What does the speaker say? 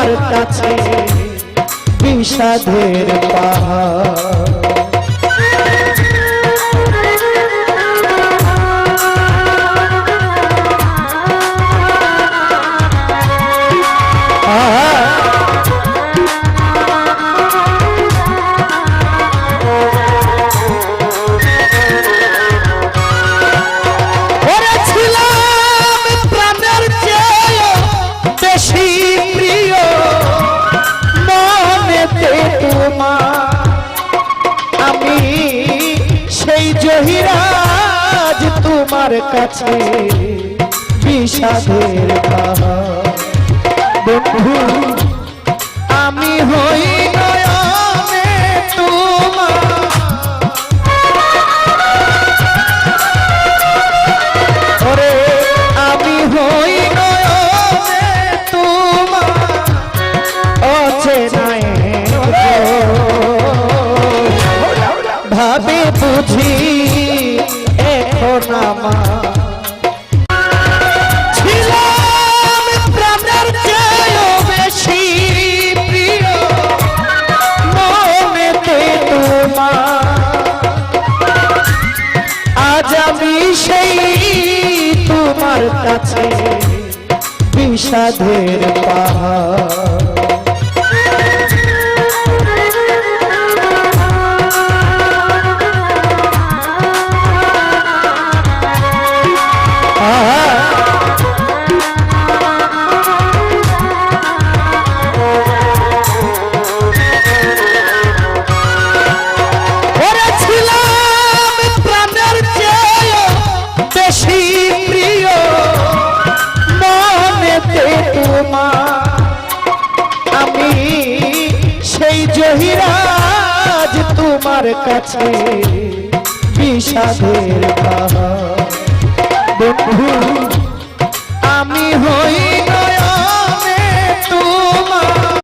তোমার কাছে বিষাদের পাহাড়। আমি সেই জহিরাজ তোমার কাছে বিষাদের পাহাড়। বন্ধু আমি হই নয়নে তোমার, ওরে আমি হই নয়নে তোমার অচেনায় ভাবে বুঝি এখন আমার ছিলাম প্রাণের চেয়েও বেশি প্রিয় মনেতে তোমার। আজ আমি সেই তোমার কাছে বিষাদের পাহাড়। আমি সেই জহিরাজ তোমার কাছে বিষাদের পাহাড়।